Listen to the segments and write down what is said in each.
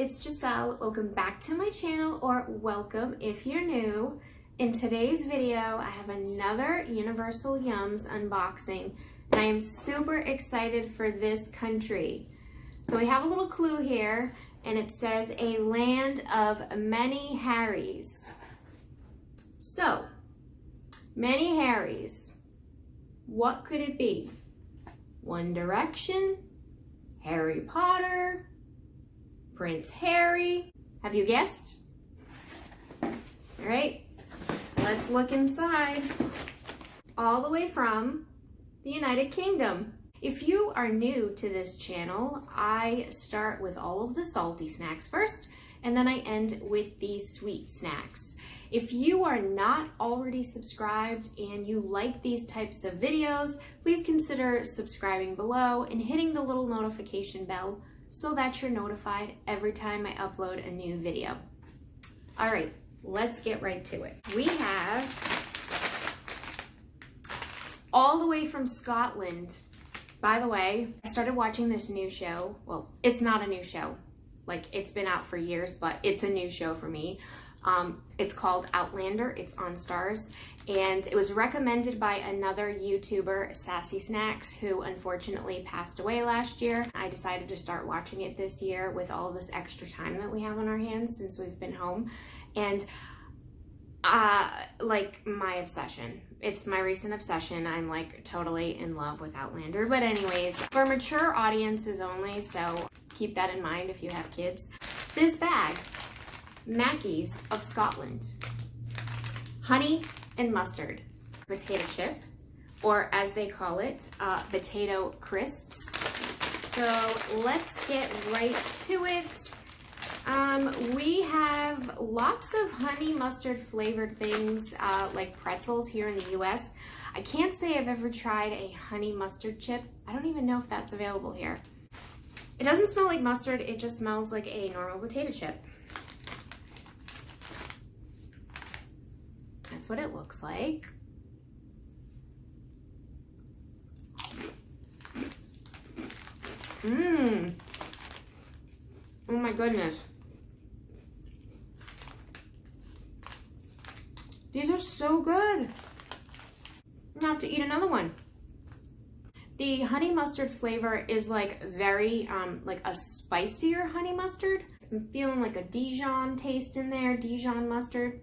it's Giselle. Welcome back to my channel, or welcome if you're new. In today's video, I have another Universal Yums unboxing, and I am super excited for this country. So we have a little clue here, and it says a land of many Harrys. So, many Harrys. What could it be? One Direction? Harry Potter? Prince Harry? Have you guessed? All right, let's look inside. All the way from the United Kingdom. If you are new to this channel, I start with all of the salty snacks first, and then I end with the sweet snacks. If you are not already subscribed and you like these types of videos, please consider subscribing below and hitting the little notification bell so that you're notified every time I upload a new video. All right, let's get right to it. We have all the way from Scotland. By the way, I started watching this new show. Well, it's not a new show. Like, it's been out for years, but it's a new show for me. It's called Outlander. It's on Stars, and it was recommended by another YouTuber, Sassy Snacks, who unfortunately passed away last year. I decided to start watching it this year with all this extra time that we have on our hands since we've been home, and like, my obsession. It's my recent obsession. I'm like totally in love with Outlander. But anyways, for mature audiences only, so keep that in mind if you have kids. This bag, Mackey's of Scotland, honey and mustard potato chip, or as they call it, potato crisps. So let's get right to it. We have lots of honey mustard flavored things like pretzels here in the US. I can't say I've ever tried a honey mustard chip. I don't even know if that's available here. It doesn't smell like mustard, it just smells like a normal potato chip. That's what it looks like. Mmm. Oh my goodness. These are so good. I have to eat another one. The honey mustard flavor is like very, like a spicier honey mustard. I'm feeling like a Dijon taste in there, Dijon mustard.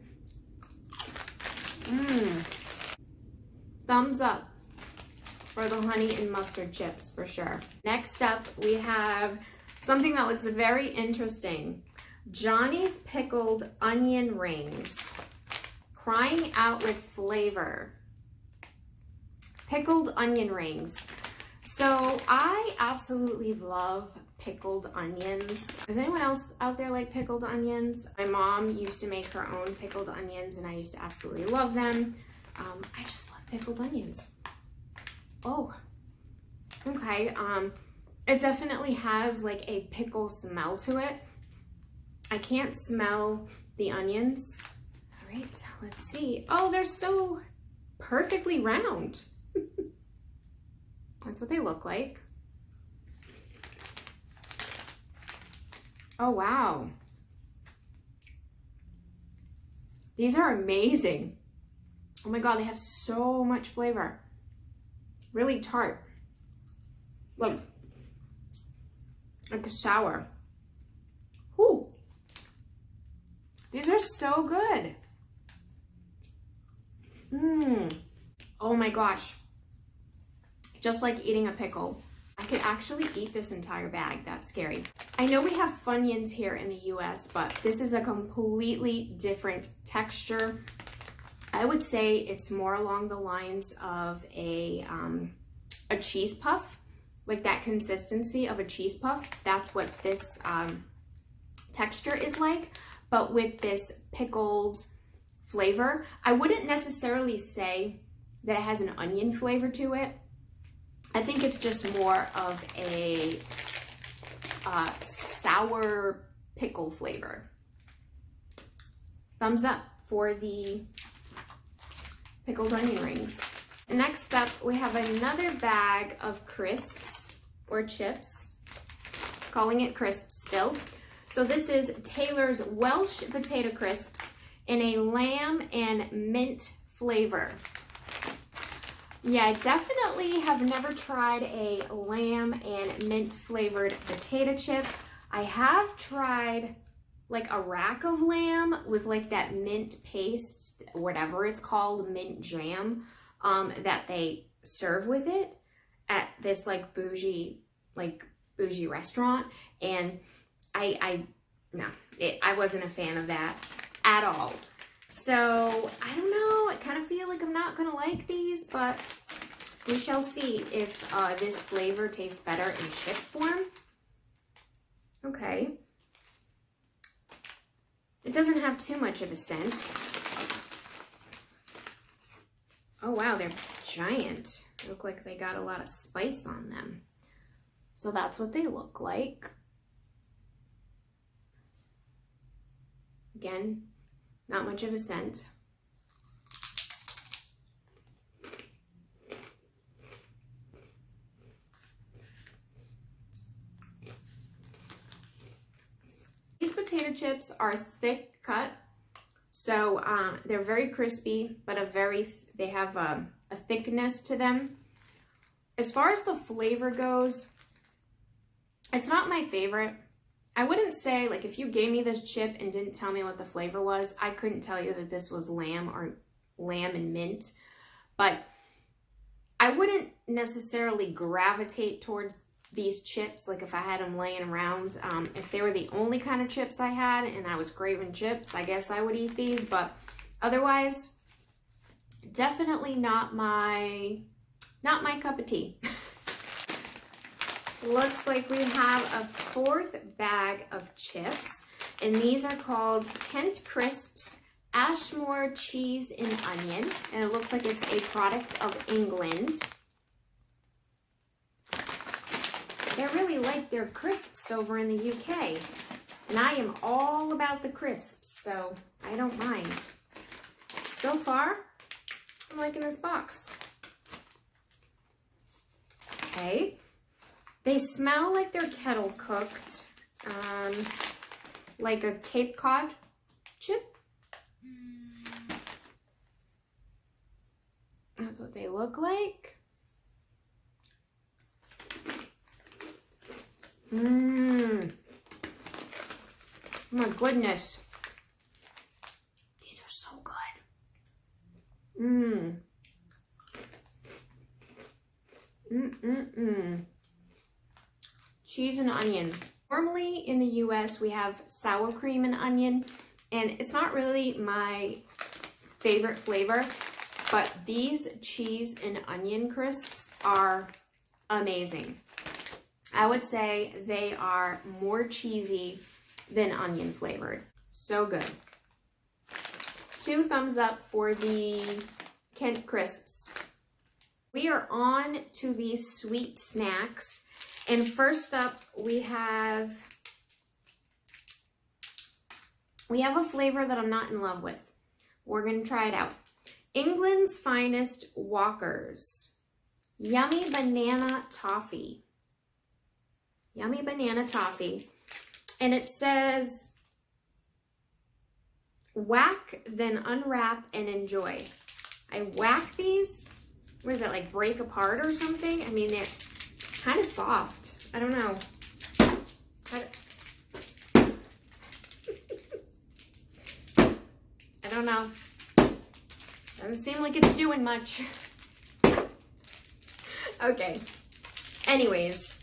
Mmm. Thumbs up for the honey and mustard chips for sure. Next up, we have something that looks very interesting. Johnny's pickled onion rings. Crying out with flavor. Pickled onion rings. So I absolutely love pickled onions. Does anyone else out there like pickled onions? My mom used to make her own pickled onions and I used to absolutely love them. I just love pickled onions. Oh, okay. It definitely has like a pickle smell to it. I can't smell the onions. All right, let's see. Oh, they're so perfectly round. That's what they look like. Oh, wow. These are amazing. Oh my God, they have so much flavor. Really tart. Like a sour. Whew. These are so good. Mmm. Oh my gosh. Just like eating a pickle. I could actually eat this entire bag. That's scary. I know we have Funyuns here in the US, but this is a completely different texture. I would say it's more along the lines of a cheese puff, like that consistency of a cheese puff. That's what this texture is like, but with this pickled flavor. I wouldn't necessarily say that it has an onion flavor to it. I think it's just more of a sour pickle flavor. Thumbs up for the pickled onion rings. Next up, we have another bag of crisps or chips, calling it crisps still. So this is Taylor's Welsh Potato Crisps in a lamb and mint flavor. Yeah, I definitely have never tried a lamb and mint flavored potato chip. I have tried like a rack of lamb with like that mint paste, whatever it's called, mint jam, that they serve with it at this like bougie restaurant. And I wasn't a fan of that at all. So I don't know, I kind of feel like I'm not gonna like these, but we shall see if this flavor tastes better in chip form. Okay. It doesn't have too much of a scent. Oh wow, they're giant. They look like they got a lot of spice on them. So that's what they look like. Again, not much of a scent. These potato chips are thick cut, so they're very crispy, but they have a thickness to them. As far as the flavor goes, it's not my favorite. I wouldn't say, like, if you gave me this chip and didn't tell me what the flavor was, I couldn't tell you that this was lamb and mint. But I wouldn't necessarily gravitate towards these chips, like if I had them laying around. If they were the only kind of chips I had and I was craving chips, I guess I would eat these. But otherwise, definitely not my cup of tea. Looks like we have a fourth bag of chips, and these are called Kent Crisps Ashmore Cheese and Onion, and it looks like it's a product of England. They really like their crisps over in the UK, and I am all about the crisps, so I don't mind. So far, I'm liking this box. Okay. They smell like they're kettle cooked, like a Cape Cod chip. That's what they look like. Oh my goodness. These are so good. Cheese and onion. Normally in the US we have sour cream and onion, and it's not really my favorite flavor, but these cheese and onion crisps are amazing. I would say they are more cheesy than onion flavored. So good. 2 thumbs up for the Kent Crisps. We are on to the sweet snacks. And first up, we have a flavor that I'm not in love with. We're going to try it out. England's Finest Walkers. Yummy Banana Toffee. Yummy Banana Toffee. And it says, whack, then unwrap and enjoy. I whack these. What is that, like break apart or something? I mean, they're kind of soft. I don't know. I don't know. Doesn't seem like it's doing much. Okay. Anyways,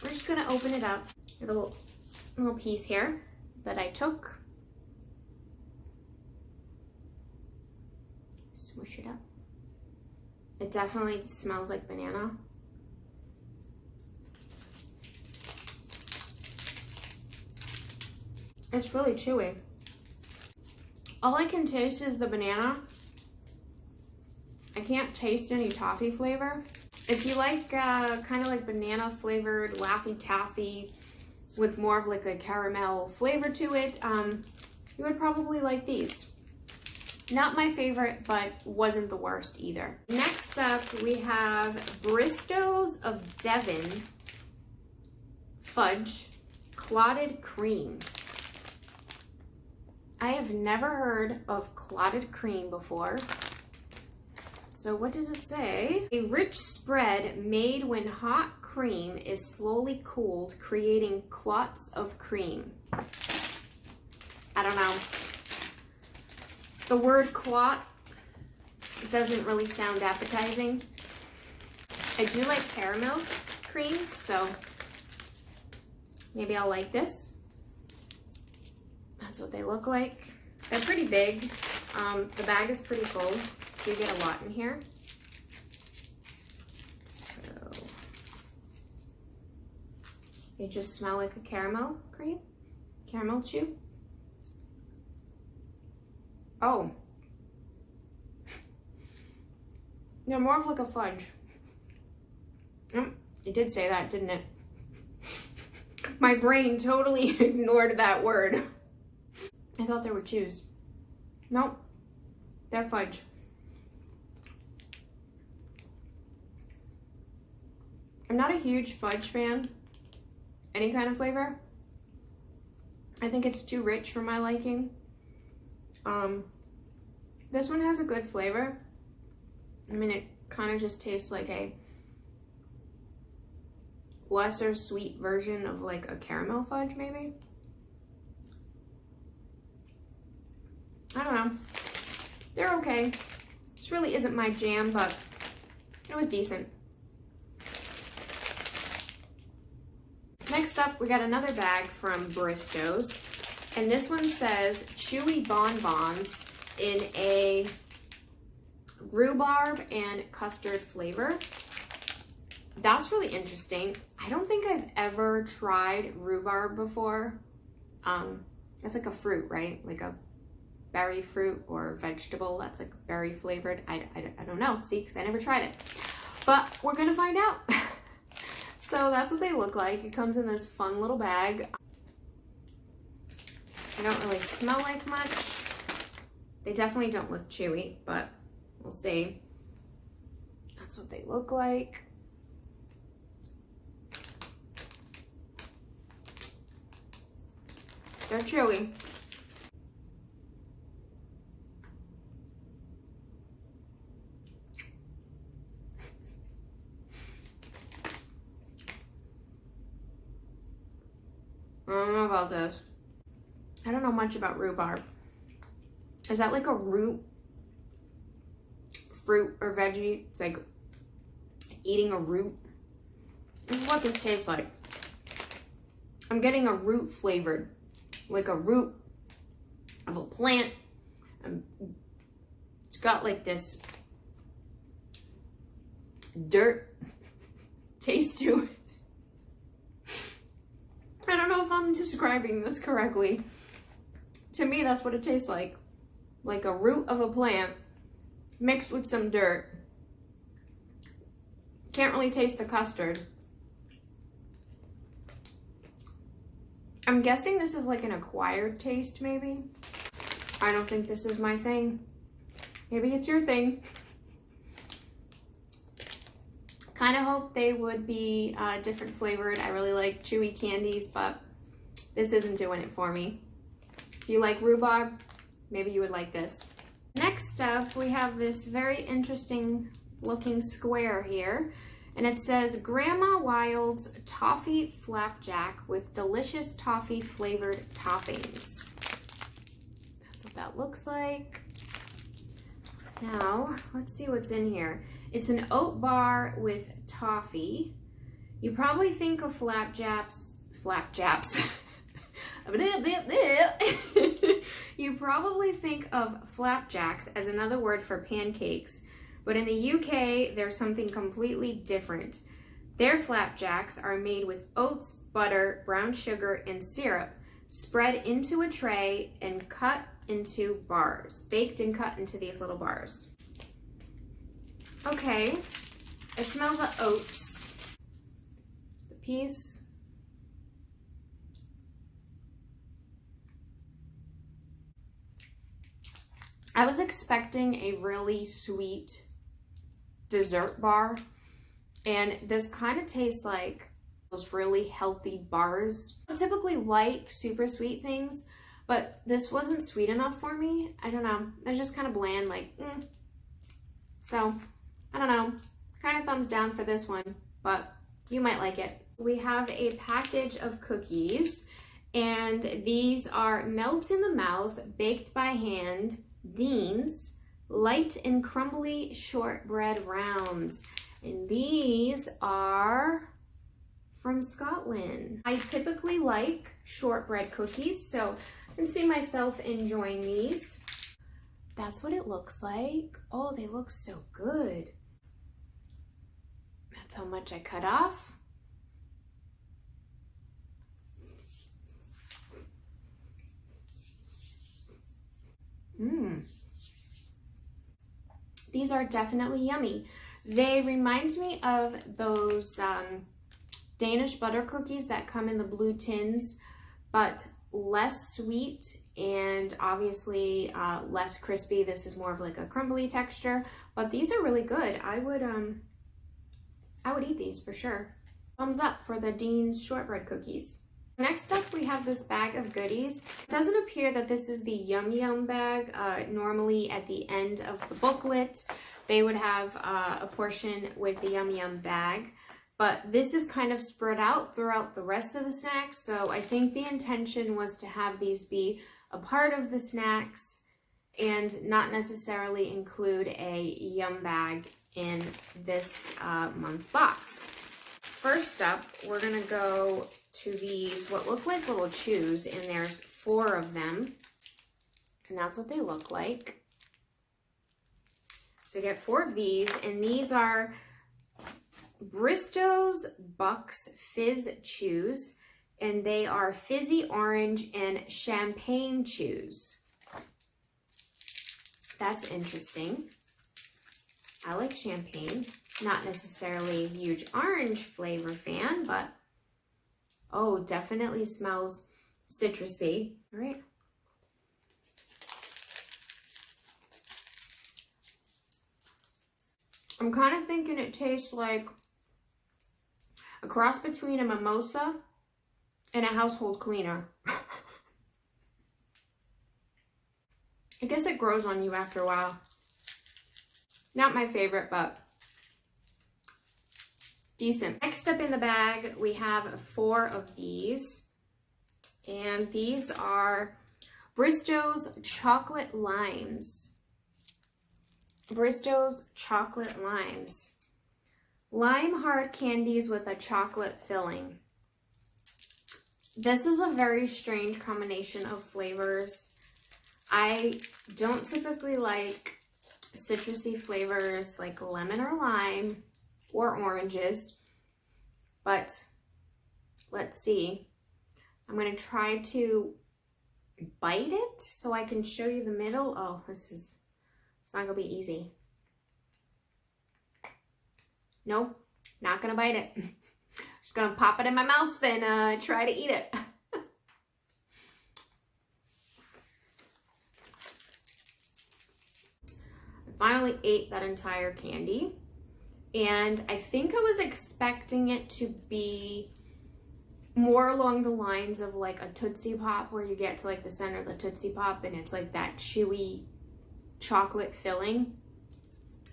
we're just gonna open it up. I have a little piece here that I took. Smush it up. It definitely smells like banana. It's really chewy. All I can taste is the banana. I can't taste any toffee flavor. If you like kind of like banana flavored Laffy Taffy with more of like a caramel flavor to it, you would probably like these. Not my favorite, but wasn't the worst either. Next up, we have Bristow's of Devon Fudge clotted cream. I have never heard of clotted cream before. So what does it say? A rich spread made when hot cream is slowly cooled, creating clots of cream. I don't know. The word clot doesn't really sound appetizing. I do like caramel creams, so maybe I'll like this. That's what they look like. They're pretty big. The bag is pretty full, so you get a lot in here. So they just smell like a caramel cream, caramel chew. Oh, they're more of like a fudge. It did say that, didn't it? My brain totally ignored that word. I thought they were chews. Nope, they're fudge. I'm not a huge fudge fan, any kind of flavor. I think it's too rich for my liking. This one has a good flavor. I mean, it kind of just tastes like a lesser sweet version of like a caramel fudge, maybe. I don't know. They're okay. This really isn't my jam, but it was decent. Next up, we got another bag from Bristows, and this one says chewy bonbons in a rhubarb and custard flavor. That's really interesting. I don't think I've ever tried rhubarb before. It's like a fruit, right? Like a berry fruit or vegetable that's like berry flavored. I don't know, see, because I never tried it. But we're gonna find out. So that's what they look like. It comes in this fun little bag. They don't really smell like much. They definitely don't look chewy, but we'll see. That's what they look like. They're chewy. I don't know about this. I don't know much about rhubarb. Is that like a root fruit or veggie? It's like eating a root. This is what this tastes like. I'm getting a root flavored, like a root of a plant. It's got like this dirt taste to it. I don't know if I'm describing this correctly. To me, that's what it tastes like. Like a root of a plant mixed with some dirt. Can't really taste the custard. I'm guessing this is like an acquired taste, maybe. I don't think this is my thing. Maybe it's your thing. Kind of hope they would be different flavored. I really like chewy candies, but this isn't doing it for me. If you like rhubarb, maybe you would like this. Next up, we have this very interesting looking square here, and it says Grandma Wild's Toffee Flapjack with delicious toffee flavored toppings. That's what that looks like. Now, let's see what's in here. It's an oat bar with toffee. You probably think of flapjacks. You probably think of flapjacks as another word for pancakes, but in the UK, there's something completely different. Their flapjacks are made with oats, butter, brown sugar, and syrup, spread into a tray and cut into bars, baked and cut into these little bars. Okay, it smells of oats. It's the piece. I was expecting a really sweet dessert bar, and this kind of tastes like those really healthy bars. I typically like super sweet things, but this wasn't sweet enough for me. I don't know. They're just kind of bland, like, So, I don't know. Kind of thumbs down for this one, but you might like it. We have a package of cookies, and these are melt in the mouth, baked by hand, Dean's, light and crumbly shortbread rounds. And these are from Scotland. I typically like shortbread cookies, so I can see myself enjoying these. That's what it looks like. Oh, they look so good. That's how much I cut off. These are definitely yummy. They remind me of those Danish butter cookies that come in the blue tins, but less sweet and obviously less crispy. This is more of like a crumbly texture, but these are really good. I would eat these for sure. Thumbs up for the Dean's shortbread cookies. Next up, we have this bag of goodies. It doesn't appear that this is the Yum Yum bag. Normally at the end of the booklet, they would have a portion with the Yum Yum bag, but this is kind of spread out throughout the rest of the snacks. So I think the intention was to have these be a part of the snacks and not necessarily include a Yum bag in this month's box. First up, we're gonna go to these, what look like little chews, and there's 4 of them, and that's what they look like. So we get 4 of these, and these are Bristow's Bucks Fizz Chews, and they are fizzy orange and champagne chews. That's interesting. I like champagne. Not necessarily a huge orange flavor fan, but oh, definitely smells citrusy. All right. I'm kind of thinking it tastes like a cross between a mimosa and a household cleaner. I guess it grows on you after a while. Not my favorite, but decent. Next up in the bag, we have 4 of these. And these are Bristow's Chocolate Limes. Bristow's Chocolate Limes. Lime hard candies with a chocolate filling. This is a very strange combination of flavors. I don't typically like citrusy flavors like lemon or lime or oranges, but let's see. I'm going to try to bite it so I can show you the middle. Oh, it's not going to be easy. Nope, not going to bite it. Just going to pop it in my mouth and try to eat it. Finally ate that entire candy, and I think I was expecting it to be more along the lines of like a Tootsie Pop, where you get to like the center of the Tootsie Pop and it's like that chewy chocolate filling.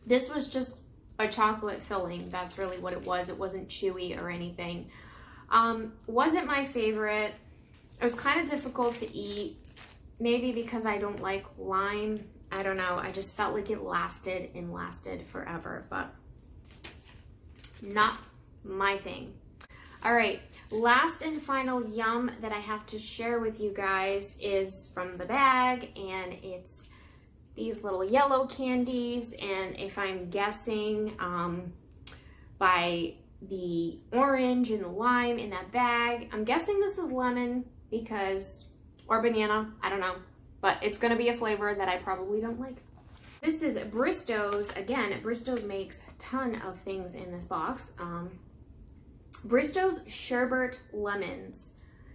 This was just a chocolate filling. That's really what it was. It wasn't chewy or anything. Wasn't my favorite. It was kind of difficult to eat, maybe because I don't like lime. I don't know, I just felt like it lasted and lasted forever, but not my thing. All right, last and final yum that I have to share with you guys is from the bag, and it's these little yellow candies, and if I'm guessing by the orange and the lime in that bag, I'm guessing this is lemon because, or banana, I don't know. But it's going to be a flavor that I probably don't like. This is Bristow's. Again, Bristow's makes a ton of things in this box. Bristow's Sherbet Lemons.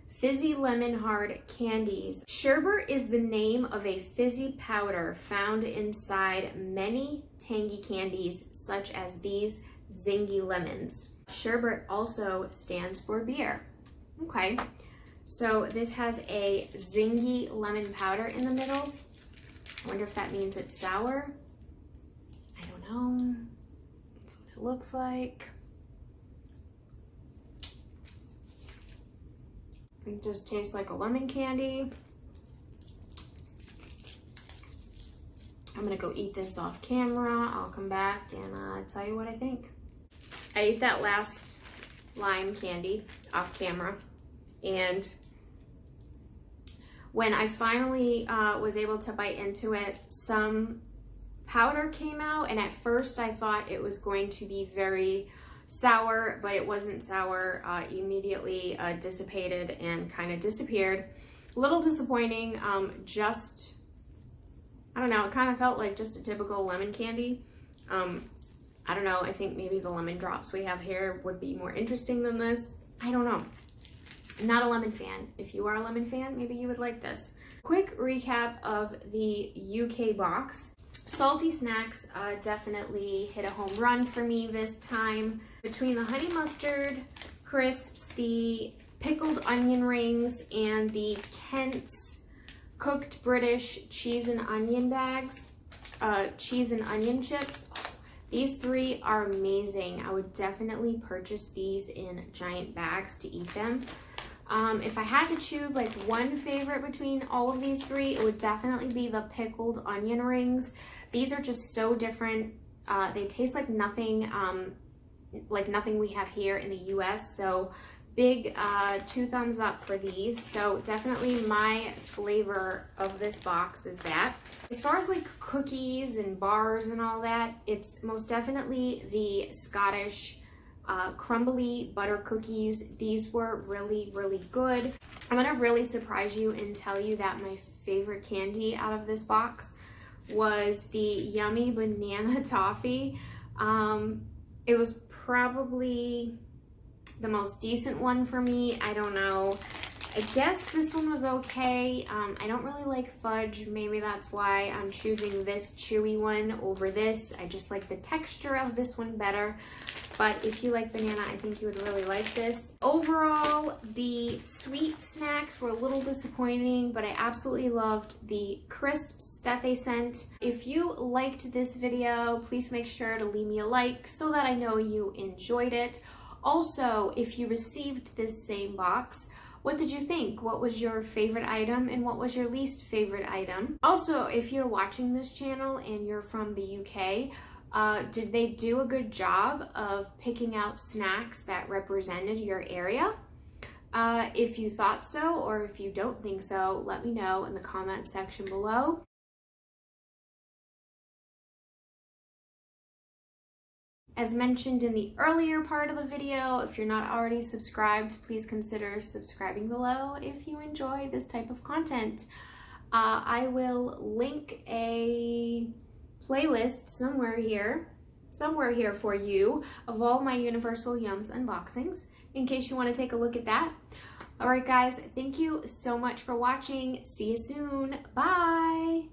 Fizzy lemon hard candies. Sherbet is the name of a fizzy powder found inside many tangy candies, such as these zingy lemons. Sherbet also stands for beer. Okay, so this has a zingy lemon powder in the middle. I wonder if that means it's sour. I don't know. That's what it looks like. It just tastes like a lemon candy. I'm gonna go eat this off camera. I'll come back and tell you what I think. I ate that last lime candy off camera, and when I finally was able to bite into it, some powder came out, and at first I thought it was going to be very sour, but it wasn't sour. Immediately dissipated and kind of disappeared. A little disappointing. I don't know, it kind of felt like just a typical lemon candy. I don't know, I think maybe the lemon drops we have here would be more interesting than this. I don't know. I'm not a lemon fan. If you are a lemon fan, maybe you would like this. Quick recap of the UK box. Salty snacks definitely hit a home run for me this time. Between the honey mustard crisps, the pickled onion rings, and the Kent's cooked British cheese and onion bags, cheese and onion chips. These three are amazing. I would definitely purchase these in giant bags to eat them. If I had to choose like one favorite between all of these three, it would definitely be the pickled onion rings. These are just so different. They taste like nothing we have here in the US. So big 2 thumbs up for these. So definitely my flavor of this box is that. As far as like cookies and bars and all that, it's most definitely the Scottish crumbly butter cookies. These were really, really good. I'm gonna really surprise you and tell you that my favorite candy out of this box was the yummy banana toffee. It was probably the most decent one for me. I don't know. I guess this one was okay. I don't really like fudge. Maybe that's why I'm choosing this chewy one over this. I just like the texture of this one better. But if you like banana, I think you would really like this. Overall, the sweet snacks were a little disappointing, but I absolutely loved the crisps that they sent. If you liked this video, please make sure to leave me a like so that I know you enjoyed it. Also, if you received this same box, what did you think? What was your favorite item and what was your least favorite item? Also, if you're watching this channel and you're from the UK, did they do a good job of picking out snacks that represented your area? If you thought so, or if you don't think so, let me know in the comment section below. As mentioned in the earlier part of the video, if you're not already subscribed, please consider subscribing below if you enjoy this type of content. I will link a playlist somewhere here for you of all my Universal Yums unboxings in case you want to take a look at that. All right, guys, thank you so much for watching. See you soon. Bye.